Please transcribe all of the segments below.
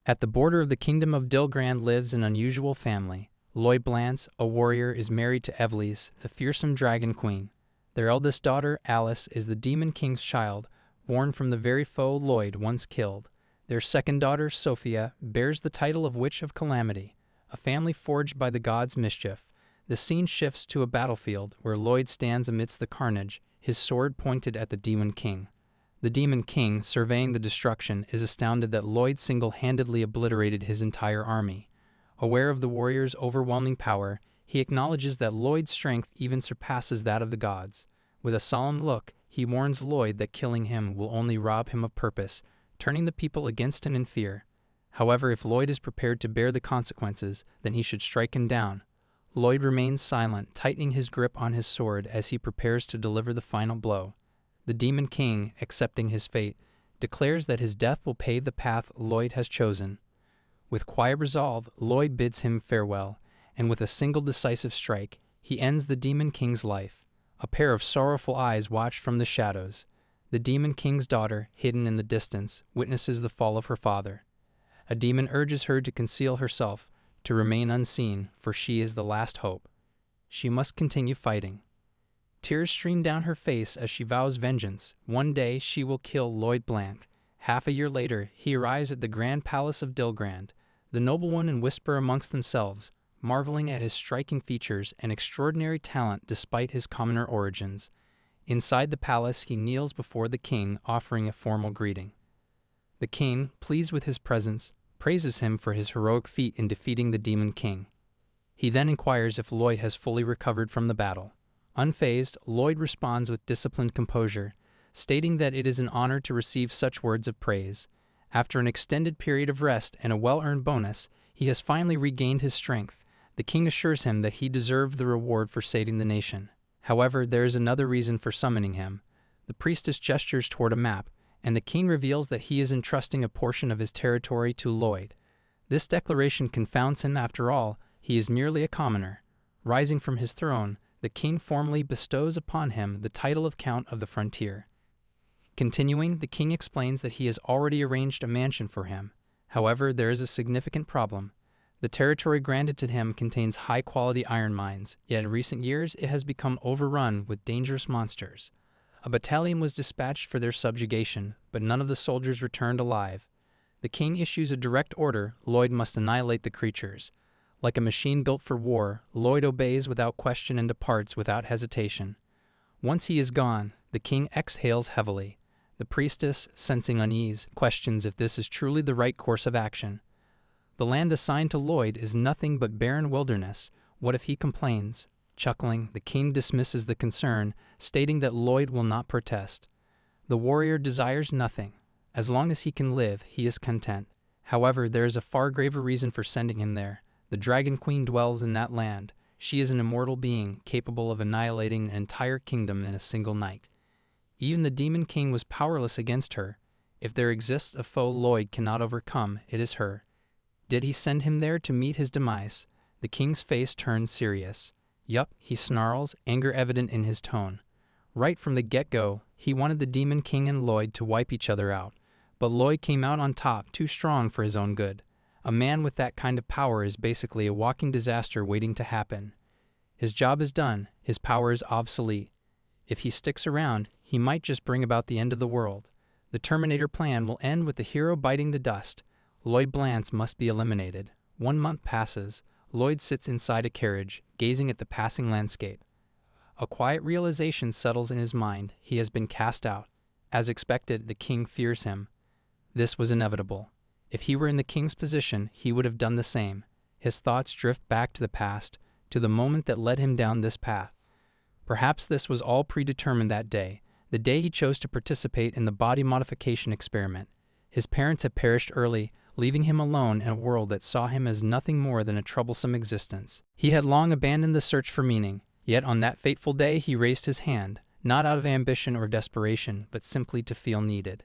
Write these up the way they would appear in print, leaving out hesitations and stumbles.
At the border of the kingdom of Dilgrand lives an unusual family. Lloyd Blance, a warrior, is married to Evlise, the fearsome dragon queen. Their eldest daughter, Alice, is the Demon King's child, born from the very foe Lloyd once killed. Their second daughter, Sophia, bears the title of Witch of Calamity, a family forged by the gods' mischief. The scene shifts to a battlefield where Lloyd stands amidst the carnage, his sword pointed at the Demon King. The Demon King, surveying the destruction, is astounded that Lloyd single-handedly obliterated his entire army. Aware of the warrior's overwhelming power, he acknowledges that Lloyd's strength even surpasses that of the gods. With a solemn look, he warns Lloyd that killing him will only rob him of purpose, turning the people against him in fear. However, if Lloyd is prepared to bear the consequences, then he should strike him down. Lloyd remains silent, tightening his grip on his sword as he prepares to deliver the final blow. The Demon King, accepting his fate, declares that his death will pave the path Lloyd has chosen. With quiet resolve, Lloyd bids him farewell, and with a single decisive strike, he ends the Demon King's life. A pair of sorrowful eyes watch from the shadows. The Demon King's daughter, hidden in the distance, witnesses the fall of her father. A demon urges her to conceal herself, to remain unseen, for she is the last hope. She must continue fighting. Tears stream down her face as she vows vengeance. One day she will kill Lloyd Blanc. Half a year later, he arrives at the Grand Palace of Dilgrand. The noblewomen whisper amongst themselves, marveling at his striking features and extraordinary talent despite his commoner origins. Inside the palace, he kneels before the king, offering a formal greeting. The king, pleased with his presence, praises him for his heroic feat in defeating the Demon King. He then inquires if Lloyd has fully recovered from the battle. Unfazed, Lloyd responds with disciplined composure, stating that it is an honor to receive such words of praise. After an extended period of rest and a well-earned bonus, he has finally regained his strength. The king assures him that he deserved the reward for saving the nation. However, there is another reason for summoning him. The priestess gestures toward a map, and the king reveals that he is entrusting a portion of his territory to Lloyd. This declaration confounds him. After all, he is merely a commoner. Rising from his throne, the king formally bestows upon him the title of Count of the Frontier. Continuing, the king explains that he has already arranged a mansion for him. However, there is a significant problem. The territory granted to him contains high-quality iron mines, yet in recent years it has become overrun with dangerous monsters. A battalion was dispatched for their subjugation, but none of the soldiers returned alive. The king issues a direct order: Lloyd must annihilate the creatures. Like a machine built for war, Lloyd obeys without question and departs without hesitation. Once he is gone, the king exhales heavily. The priestess, sensing unease, questions if this is truly the right course of action. The land assigned to Lloyd is nothing but barren wilderness. What if he complains? Chuckling, the king dismisses the concern, stating that Lloyd will not protest. The warrior desires nothing. As long as he can live, he is content. However, there is a far graver reason for sending him there. The Dragon Queen dwells in that land. She is an immortal being, capable of annihilating an entire kingdom in a single night. Even the Demon King was powerless against her. If there exists a foe Lloyd cannot overcome, it is her. Did he send him there to meet his demise? The king's face turns serious. Yup, he snarls, anger evident in his tone. Right from the get-go, he wanted the Demon King and Lloyd to wipe each other out. But Lloyd came out on top, too strong for his own good. A man with that kind of power is basically a walking disaster waiting to happen. His job is done, his power is obsolete. If he sticks around, he might just bring about the end of the world. The Terminator plan will end with the hero biting the dust. Lloyd Blance must be eliminated. 1 month passes. Lloyd sits inside a carriage, gazing at the passing landscape. A quiet realization settles in his mind. He has been cast out. As expected, the king fears him. This was inevitable. If he were in the king's position, he would have done the same. His thoughts drift back to the past, to the moment that led him down this path. Perhaps this was all predetermined that day, the day he chose to participate in the body modification experiment. His parents had perished early, leaving him alone in a world that saw him as nothing more than a troublesome existence. He had long abandoned the search for meaning, yet on that fateful day he raised his hand, not out of ambition or desperation, but simply to feel needed.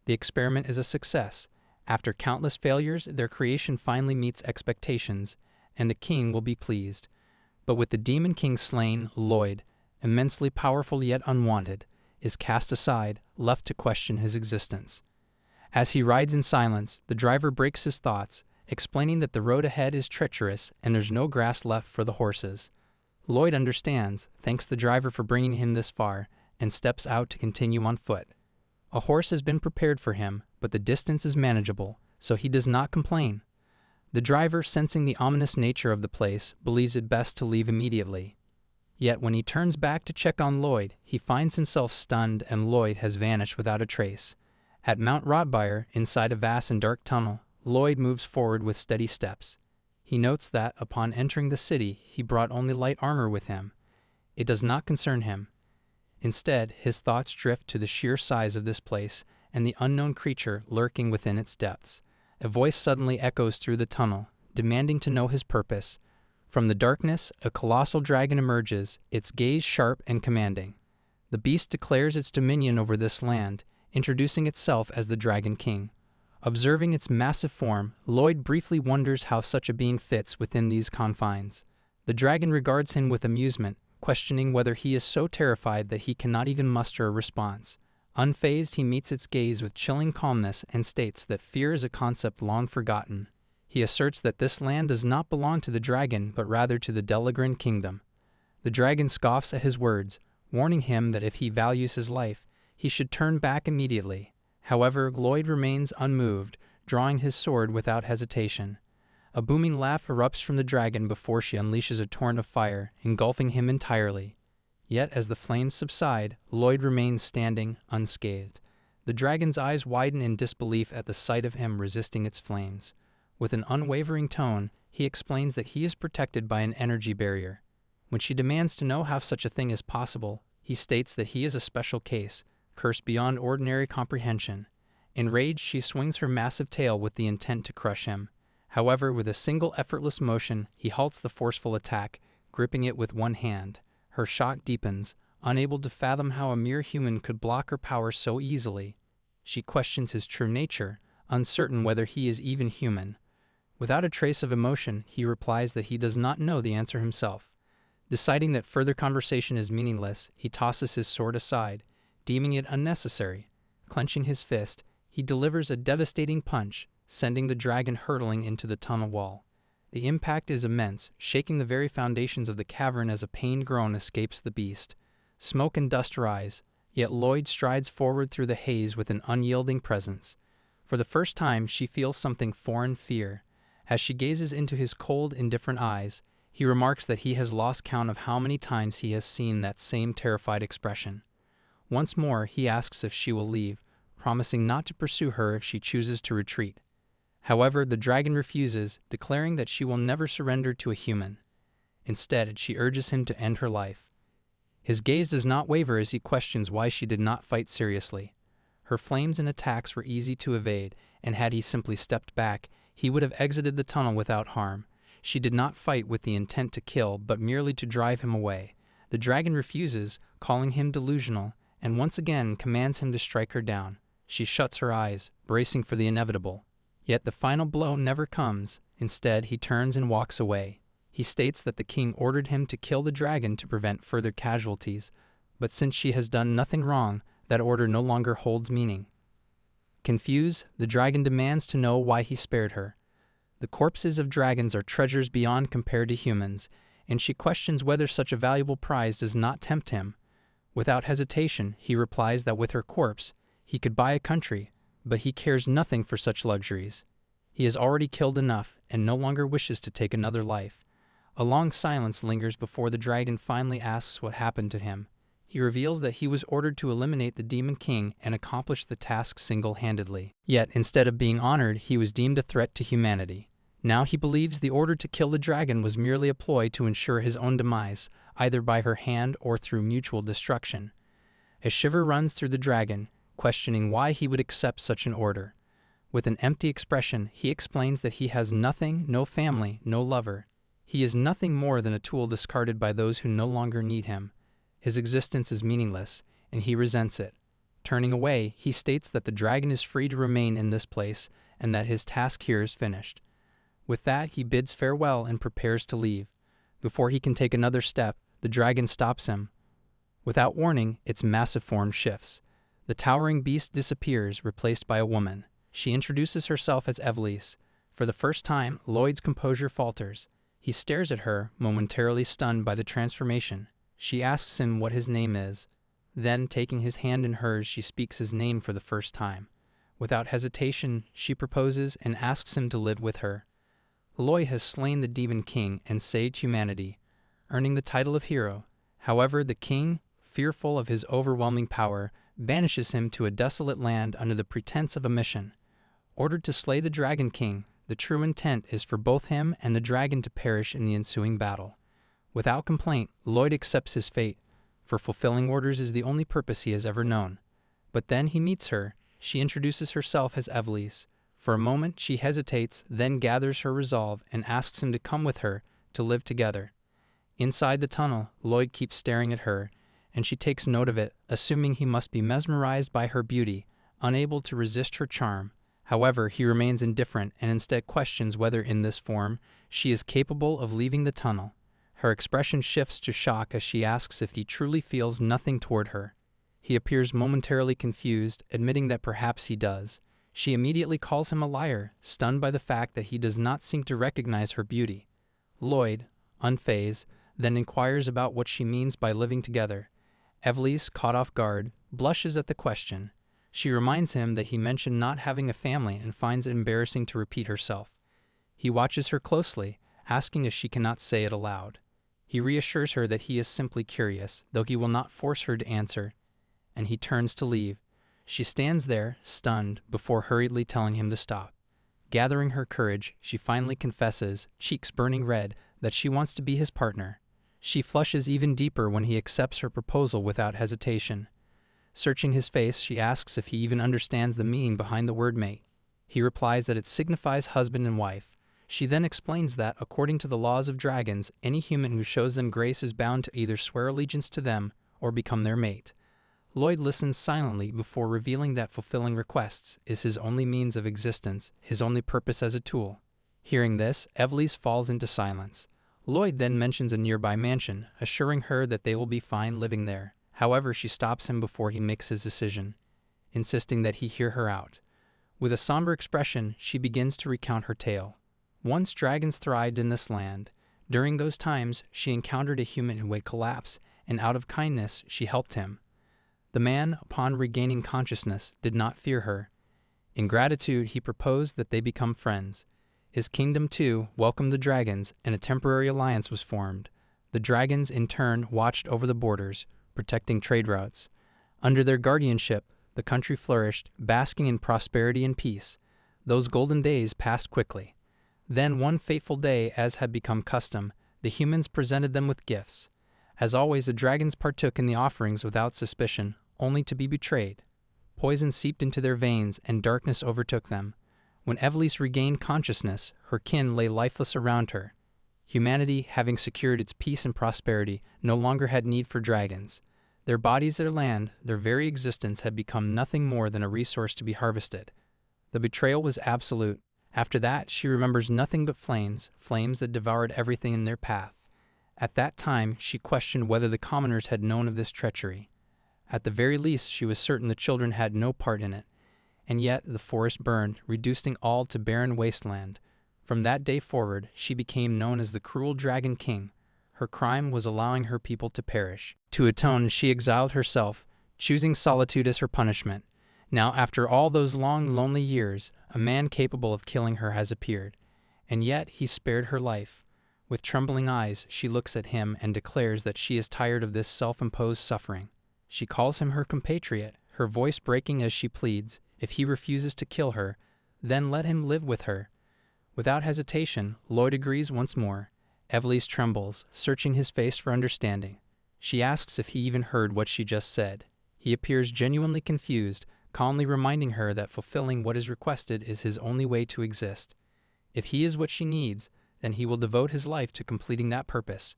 The experiment is a success. After countless failures, their creation finally meets expectations, and the king will be pleased. But with the Demon King slain, Lloyd, immensely powerful yet unwanted, is cast aside, left to question his existence. As he rides in silence, the driver breaks his thoughts, explaining that the road ahead is treacherous and there's no grass left for the horses. Lloyd understands, thanks the driver for bringing him this far, and steps out to continue on foot. A horse has been prepared for him, but the distance is manageable, so he does not complain. The driver, sensing the ominous nature of the place, believes it best to leave immediately. Yet when he turns back to check on Lloyd, he finds himself stunned and Lloyd has vanished without a trace. At Mount Rotbyre, inside a vast and dark tunnel, Lloyd moves forward with steady steps. He notes that, upon entering the city, he brought only light armor with him. It does not concern him. Instead, his thoughts drift to the sheer size of this place and the unknown creature lurking within its depths. A voice suddenly echoes through the tunnel, demanding to know his purpose. From the darkness, a colossal dragon emerges, its gaze sharp and commanding. The beast declares its dominion over this land, introducing itself as the Dragon King. Observing its massive form, Lloyd briefly wonders how such a being fits within these confines. The dragon regards him with amusement, questioning whether he is so terrified that he cannot even muster a response. Unfazed, he meets its gaze with chilling calmness and states that fear is a concept long forgotten. He asserts that this land does not belong to the dragon, but rather to the Delagran kingdom. The dragon scoffs at his words, warning him that if he values his life, he should turn back immediately. However, Lloyd remains unmoved, drawing his sword without hesitation. A booming laugh erupts from the dragon before she unleashes a torrent of fire, engulfing him entirely. Yet as the flames subside, Lloyd remains standing, unscathed. The dragon's eyes widen in disbelief at the sight of him resisting its flames. With an unwavering tone, he explains that he is protected by an energy barrier. When she demands to know how such a thing is possible, he states that he is a special case, cursed beyond ordinary comprehension. Enraged, she swings her massive tail with the intent to crush him. However, with a single effortless motion, he halts the forceful attack, gripping it with one hand. Her shock deepens, unable to fathom how a mere human could block her power so easily. She questions his true nature, uncertain whether he is even human. Without a trace of emotion, he replies that he does not know the answer himself. Deciding that further conversation is meaningless, he tosses his sword aside, deeming it unnecessary. Clenching his fist, he delivers a devastating punch, sending the dragon hurtling into the tunnel wall. The impact is immense, shaking the very foundations of the cavern as a pained groan escapes the beast. Smoke and dust rise, yet Lloyd strides forward through the haze with an unyielding presence. For the first time, she feels something foreign fear. As she gazes into his cold, indifferent eyes, he remarks that he has lost count of how many times he has seen that same terrified expression. Once more, he asks if she will leave, promising not to pursue her if she chooses to retreat. However, the dragon refuses, declaring that she will never surrender to a human. Instead, she urges him to end her life. His gaze does not waver as he questions why she did not fight seriously. Her flames and attacks were easy to evade, and had he simply stepped back, he would have exited the tunnel without harm. She did not fight with the intent to kill, but merely to drive him away. The dragon refuses, calling him delusional, and once again commands him to strike her down. She shuts her eyes, bracing for the inevitable. Yet the final blow never comes. Instead, he turns and walks away. He states that the king ordered him to kill the dragon to prevent further casualties, but since she has done nothing wrong, that order no longer holds meaning. Confused, the dragon demands to know why he spared her. The corpses of dragons are treasures beyond compared to humans, and she questions whether such a valuable prize does not tempt him. Without hesitation, he replies that with her corpse, he could buy a country, but he cares nothing for such luxuries. He has already killed enough, and no longer wishes to take another life. A long silence lingers before the dragon finally asks what happened to him. He reveals that he was ordered to eliminate the Demon King and accomplish the task single-handedly. Yet, instead of being honored, he was deemed a threat to humanity. Now he believes the order to kill the dragon was merely a ploy to ensure his own demise, either by her hand or through mutual destruction. A shiver runs through the dragon, questioning why he would accept such an order. With an empty expression, he explains that he has nothing, no family, no lover. He is nothing more than a tool discarded by those who no longer need him. His existence is meaningless, and he resents it. Turning away, he states that the dragon is free to remain in this place, and that his task here is finished. With that, he bids farewell and prepares to leave. Before he can take another step, the dragon stops him. Without warning, its massive form shifts. The towering beast disappears, replaced by a woman. She introduces herself as Evelise. For the first time, Lloyd's composure falters. He stares at her, momentarily stunned by the transformation. She asks him what his name is. Then, taking his hand in hers, she speaks his name for the first time. Without hesitation, she proposes and asks him to live with her. Lloyd has slain the Demon King and saved humanity, earning the title of hero. However, the king, fearful of his overwhelming power, banishes him to a desolate land under the pretense of a mission. Ordered to slay the Dragon King, the true intent is for both him and the dragon to perish in the ensuing battle. Without complaint, Lloyd accepts his fate, for fulfilling orders is the only purpose he has ever known. But then he meets her. She introduces herself as Evelise. For a moment she hesitates, then gathers her resolve and asks him to come with her to live together. Inside the tunnel, Lloyd keeps staring at her, and she takes note of it, assuming he must be mesmerized by her beauty, unable to resist her charm. However, he remains indifferent and instead questions whether in this form she is capable of leaving the tunnel. Her expression shifts to shock as she asks if he truly feels nothing toward her. He appears momentarily confused, admitting that perhaps he does. She immediately calls him a liar, stunned by the fact that he does not seem to recognize her beauty. Lloyd, unfazed, then inquires about what she means by living together. Evelise, caught off guard, blushes at the question. She reminds him that he mentioned not having a family and finds it embarrassing to repeat herself. He watches her closely, asking if she cannot say it aloud. He reassures her that he is simply curious, though he will not force her to answer, and he turns to leave. She stands there, stunned, before hurriedly telling him to stop. Gathering her courage, she finally confesses, cheeks burning red, that she wants to be his partner. She flushes even deeper when he accepts her proposal without hesitation. Searching his face, she asks if he even understands the meaning behind the word mate. He replies that it signifies husband and wife. She then explains that, according to the laws of dragons, any human who shows them grace is bound to either swear allegiance to them or become their mate. Lloyd listens silently before revealing that fulfilling requests is his only means of existence, his only purpose as a tool. Hearing this, Evelise falls into silence. Lloyd then mentions a nearby mansion, assuring her that they will be fine living there. However, she stops him before he makes his decision, insisting that he hear her out. With a somber expression, she begins to recount her tale. Once dragons thrived in this land. During those times, she encountered a human who had collapsed, and out of kindness, she helped him. The man, upon regaining consciousness, did not fear her. In gratitude, he proposed that they become friends. His kingdom, too, welcomed the dragons, and a temporary alliance was formed. The dragons, in turn, watched over the borders, protecting trade routes. Under their guardianship, the country flourished, basking in prosperity and peace. Those golden days passed quickly. Then, one fateful day, as had become custom, the humans presented them with gifts. As always, the dragons partook in the offerings without suspicion, only to be betrayed. Poison seeped into their veins, and darkness overtook them. When Evelise regained consciousness, her kin lay lifeless around her. Humanity, having secured its peace and prosperity, no longer had need for dragons. Their bodies, their land, their very existence had become nothing more than a resource to be harvested. The betrayal was absolute. After that, she remembers nothing but flames, flames that devoured everything in their path. At that time, she questioned whether the commoners had known of this treachery. At the very least, she was certain the children had no part in it. And yet, the forest burned, reducing all to barren wasteland. From that day forward, she became known as the cruel Dragon King. Her crime was allowing her people to perish. To atone, she exiled herself, choosing solitude as her punishment. Now, after all those long, lonely years, a man capable of killing her has appeared. And yet, he spared her life. With trembling eyes, she looks at him and declares that she is tired of this self-imposed suffering. She calls him her compatriot, her voice breaking as she pleads, if he refuses to kill her, then let him live with her. Without hesitation, Lloyd agrees once more. Evelise trembles, searching his face for understanding. She asks if he even heard what she just said. He appears genuinely confused, calmly reminding her that fulfilling what is requested is his only way to exist. If he is what she needs, then he will devote his life to completing that purpose.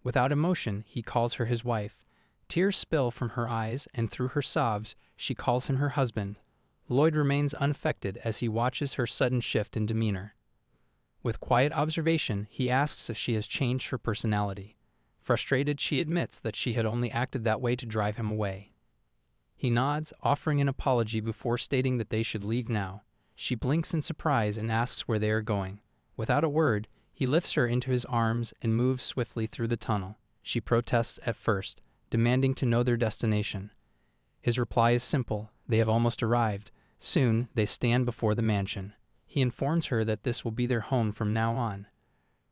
Without emotion, he calls her his wife. Tears spill from her eyes, and through her sobs, she calls him her husband. Lloyd remains unaffected as he watches her sudden shift in demeanor. With quiet observation, he asks if she has changed her personality. Frustrated, she admits that she had only acted that way to drive him away. He nods, offering an apology before stating that they should leave now. She blinks in surprise and asks where they are going. Without a word, he lifts her into his arms and moves swiftly through the tunnel. She protests at first, demanding to know their destination. His reply is simple: they have almost arrived. Soon, they stand before the mansion. He informs her that this will be their home from now on.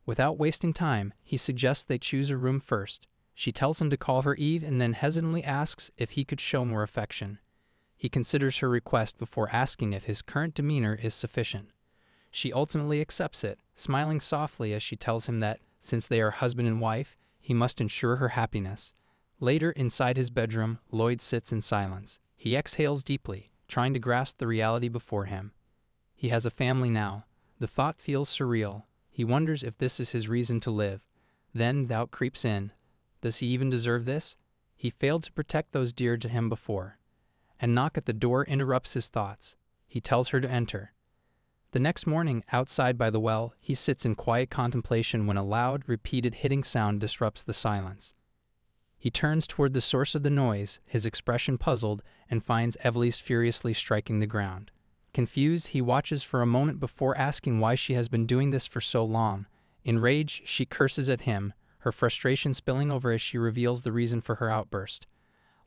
Without wasting time, he suggests they choose a room first. She tells him to call her Eve and then hesitantly asks if he could show more affection. He considers her request before asking if his current demeanor is sufficient. She ultimately accepts it, smiling softly as she tells him that, since they are husband and wife, he must ensure her happiness. Later, inside his bedroom, Lloyd sits in silence. He exhales deeply, trying to grasp the reality before him. He has a family now. The thought feels surreal. He wonders if this is his reason to live. Then doubt creeps in. Does he even deserve this? He failed to protect those dear to him before. A knock at the door interrupts his thoughts. He tells her to enter. The next morning, outside by the well, he sits in quiet contemplation when a loud, repeated hitting sound disrupts the silence. He turns toward the source of the noise, his expression puzzled, and finds Evelise furiously striking the ground. Confused, he watches for a moment before asking why she has been doing this for so long. Enraged, she curses at him, her frustration spilling over as she reveals the reason for her outburst.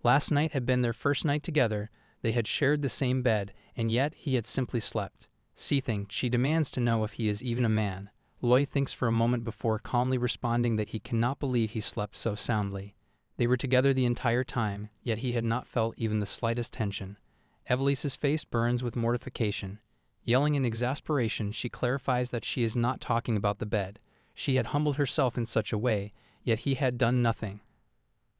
Last night had been their first night together. They had shared the same bed, and yet he had simply slept. Seething, she demands to know if he is even a man. Lloyd thinks for a moment before calmly responding that he cannot believe he slept so soundly. They were together the entire time, yet he had not felt even the slightest tension. Evelise's face burns with mortification. Yelling in exasperation, she clarifies that she is not talking about the bed. She had humbled herself in such a way, yet he had done nothing.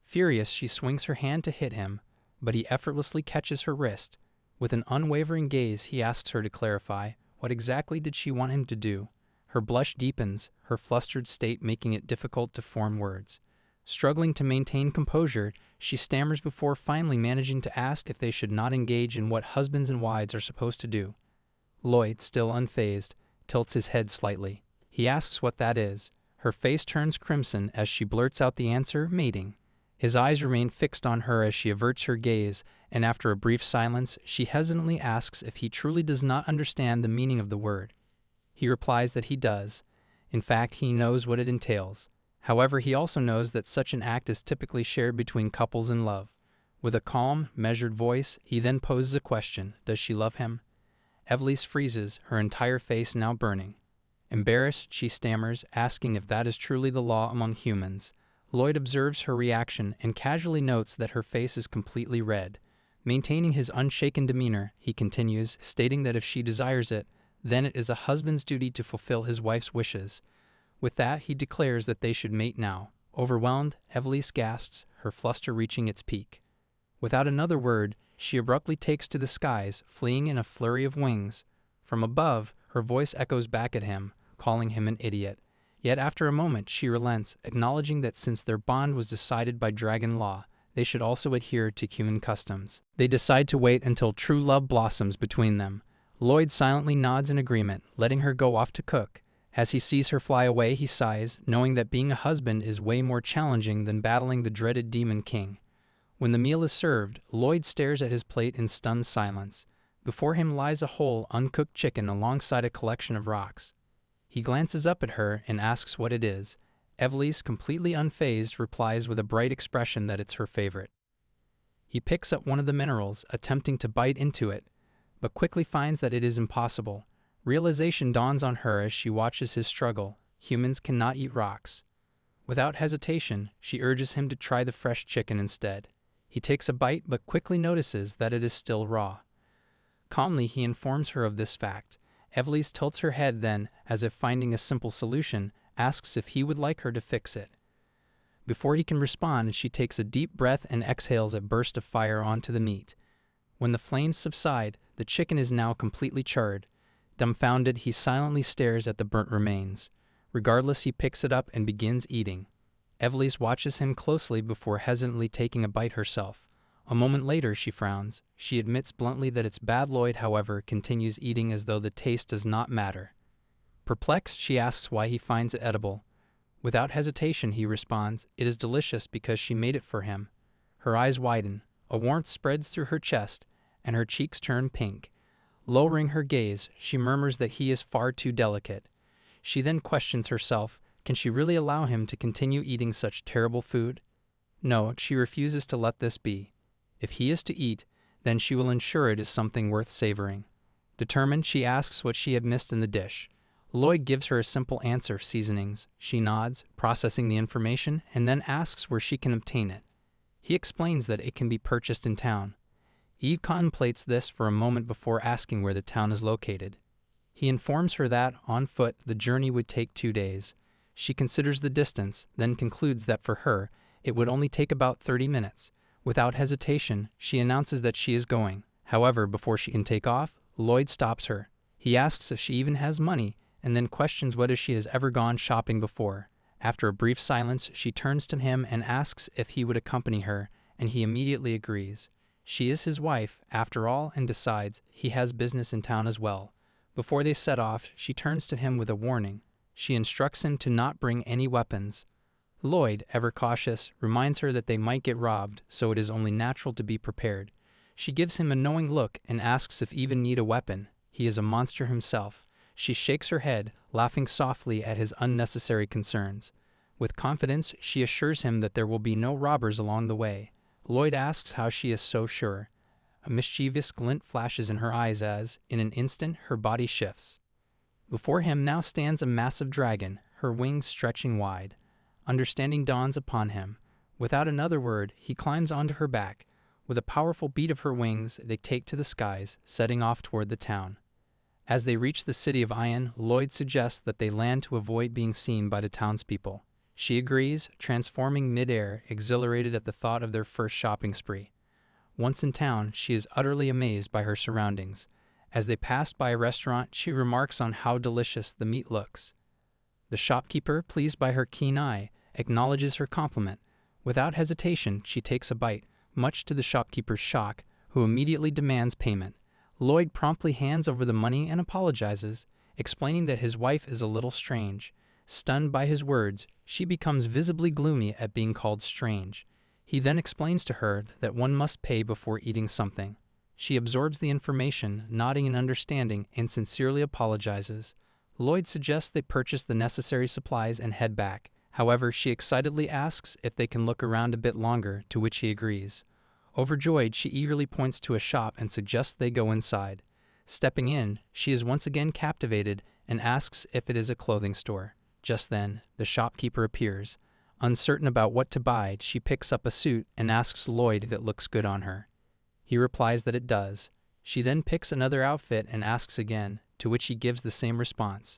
Furious, she swings her hand to hit him, but he effortlessly catches her wrist. With an unwavering gaze, he asks her to clarify, what exactly did she want him to do? Her blush deepens, her flustered state making it difficult to form words. Struggling to maintain composure, she stammers before finally managing to ask if they should not engage in what husbands and wives are supposed to do. Lloyd, still unfazed, tilts his head slightly. He asks what that is. Her face turns crimson as she blurts out the answer, mating. His eyes remain fixed on her as she averts her gaze, and after a brief silence, she hesitantly asks if he truly does not understand the meaning of the word. He replies that he does. In fact, he knows what it entails. However, he also knows that such an act is typically shared between couples in love. With a calm, measured voice, he then poses a question: does she love him? Evelise freezes, her entire face now burning. Embarrassed, she stammers, asking if that is truly the law among humans. Lloyd observes her reaction and casually notes that her face is completely red. Maintaining his unshaken demeanor, he continues, stating that if she desires it, then it is a husband's duty to fulfill his wife's wishes. With that, he declares that they should mate now. Overwhelmed, Evelise gasps, her fluster reaching its peak. Without another word, she abruptly takes to the skies, fleeing in a flurry of wings. From above, her voice echoes back at him, calling him an idiot. Yet after a moment, she relents, acknowledging that since their bond was decided by dragon law, they should also adhere to human customs. They decide to wait until true love blossoms between them. Lloyd silently nods in agreement, letting her go off to cook. As he sees her fly away, he sighs, knowing that being a husband is way more challenging than battling the dreaded Demon King. When the meal is served, Lloyd stares at his plate in stunned silence. Before him lies a whole, uncooked chicken alongside a collection of rocks. He glances up at her and asks what it is. Evelise, completely unfazed, replies with a bright expression that it's her favorite. He picks up one of the minerals, attempting to bite into it, but quickly finds that it is impossible. Realization dawns on her as she watches his struggle. Humans cannot eat rocks. Without hesitation, she urges him to try the fresh chicken instead. He takes a bite but quickly notices that it is still raw. Calmly, he informs her of this fact. Evelise tilts her head then, as if finding a simple solution, asks if he would like her to fix it. Before he can respond, she takes a deep breath and exhales a burst of fire onto the meat. When the flames subside, the chicken is now completely charred. Dumbfounded, he silently stares at the burnt remains. Regardless, he picks it up and begins eating. Evelise watches him closely before hesitantly taking a bite herself. A moment later, she frowns. She admits bluntly that it's bad. Lloyd, however, continues eating as though the taste does not matter. Perplexed, she asks why he finds it edible. Without hesitation, he responds, it is delicious because she made it for him. Her eyes widen. A warmth spreads through her chest, and her cheeks turn pink. Lowering her gaze, she murmurs that he is far too delicate. She then questions herself, can she really allow him to continue eating such terrible food? No, she refuses to let this be. If he is to eat, then she will ensure it is something worth savoring. Determined, she asks what she had missed in the dish. Lloyd gives her a simple answer, seasonings. She nods, processing the information, and then asks where she can obtain it. He explains that it can be purchased in town. Eve contemplates this for a moment before asking where the town is located. He informs her that, on foot, the journey would take 2 days. She considers the distance, then concludes that for her, it would only take about 30 minutes. Without hesitation, she announces that she is going. However, before she can take off, Lloyd stops her. He asks if she even has money, and then questions whether she has ever gone shopping before. After a brief silence, she turns to him and asks if he would accompany her, and he immediately agrees. She is his wife, after all, and decides he has business in town as well. Before they set off, she turns to him with a warning. She instructs him to not bring any weapons. Lloyd, ever cautious, reminds her that they might get robbed, so it is only natural to be prepared. She gives him a knowing look and asks if Eve need a weapon. He is a monster himself. She shakes her head, laughing softly at his unnecessary concerns. With confidence, she assures him that there will be no robbers along the way. Lloyd asks how she is so sure. A mischievous glint flashes in her eyes as, in an instant, her body shifts. Before him now stands a massive dragon, her wings stretching wide. Understanding dawns upon him. Without another word, he climbs onto her back. With a powerful beat of her wings, they take to the skies, setting off toward the town. As they reach the city of Ion, Lloyd suggests that they land to avoid being seen by the townspeople. She agrees, transforming mid-air, exhilarated at the thought of their first shopping spree. Once in town, she is utterly amazed by her surroundings. As they pass by a restaurant, she remarks on how delicious the meat looks. The shopkeeper, pleased by her keen eye, acknowledges her compliment. Without hesitation, she takes a bite, much to the shopkeeper's shock, who immediately demands payment. Lloyd promptly hands over the money and apologizes, explaining that his wife is a little strange. Stunned by his words, she becomes visibly gloomy at being called strange. He then explains to her that one must pay before eating something. She absorbs the information, nodding in understanding, and sincerely apologizes. Lloyd suggests they purchase the necessary supplies and head back. However, she excitedly asks if they can look around a bit longer, to which he agrees. Overjoyed, she eagerly points to a shop and suggests they go inside. Stepping in, she is once again captivated and asks if it is a clothing store. Just then, the shopkeeper appears. Uncertain about what to buy, she picks up a suit and asks Lloyd if it looks good on her. He replies that it does. She then picks another outfit and asks again, to which he gives the same response.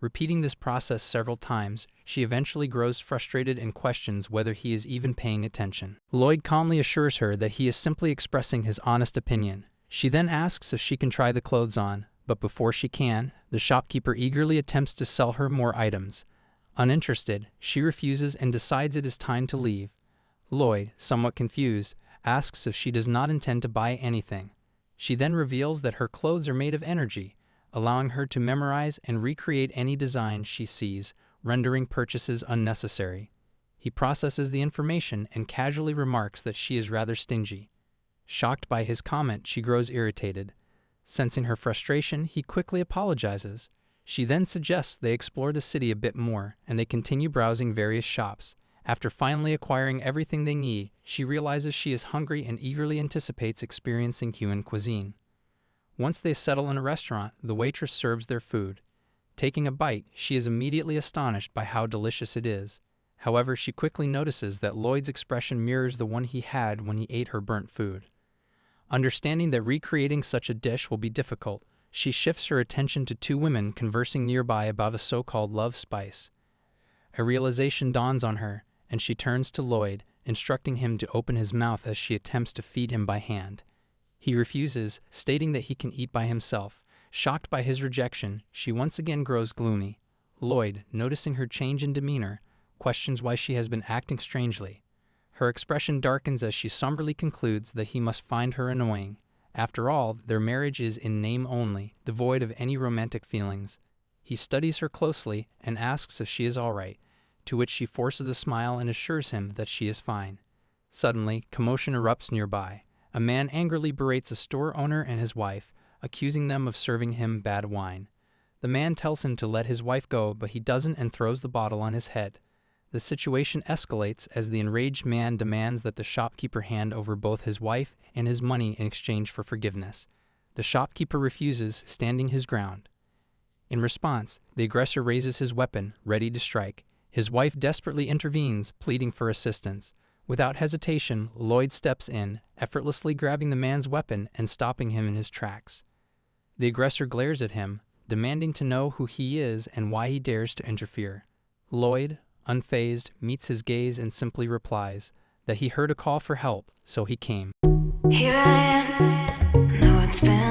Repeating this process several times, she eventually grows frustrated and questions whether he is even paying attention. Lloyd calmly assures her that he is simply expressing his honest opinion. She then asks if she can try the clothes on, but before she can, the shopkeeper eagerly attempts to sell her more items. Uninterested, she refuses and decides it is time to leave. Lloyd, somewhat confused, asks if she does not intend to buy anything. She then reveals that her clothes are made of energy, allowing her to memorize and recreate any design she sees, rendering purchases unnecessary. He processes the information and casually remarks that she is rather stingy. Shocked by his comment, she grows irritated. Sensing her frustration, he quickly apologizes. She then suggests they explore the city a bit more, and they continue browsing various shops. After finally acquiring everything they need, she realizes she is hungry and eagerly anticipates experiencing human cuisine. Once they settle in a restaurant, the waitress serves their food. Taking a bite, she is immediately astonished by how delicious it is. However, she quickly notices that Lloyd's expression mirrors the one he had when he ate her burnt food. Understanding that recreating such a dish will be difficult, she shifts her attention to two women conversing nearby about a so-called love spice. A realization dawns on her, and she turns to Lloyd, instructing him to open his mouth as she attempts to feed him by hand. He refuses, stating that he can eat by himself. Shocked by his rejection, she once again grows gloomy. Lloyd, noticing her change in demeanor, questions why she has been acting strangely. Her expression darkens as she somberly concludes that he must find her annoying. After all, their marriage is in name only, devoid of any romantic feelings. He studies her closely and asks if she is all right, to which she forces a smile and assures him that she is fine. Suddenly, commotion erupts nearby. A man angrily berates a store owner and his wife. accusing them of serving him bad wine. The man tells him to let his wife go, but he doesn't and throws the bottle on his head. The situation escalates as the enraged man demands that the shopkeeper hand over both his wife and his money in exchange for forgiveness. The shopkeeper refuses, standing his ground. In response, the aggressor raises his weapon, ready to strike. His wife desperately intervenes, pleading for assistance. Without hesitation, Lloyd steps in, effortlessly grabbing the man's weapon and stopping him in his tracks. The aggressor glares at him, demanding to know who he is and why he dares to interfere. Lloyd, unfazed, meets his gaze and simply replies that he heard a call for help, so he came. Here I am, know it's been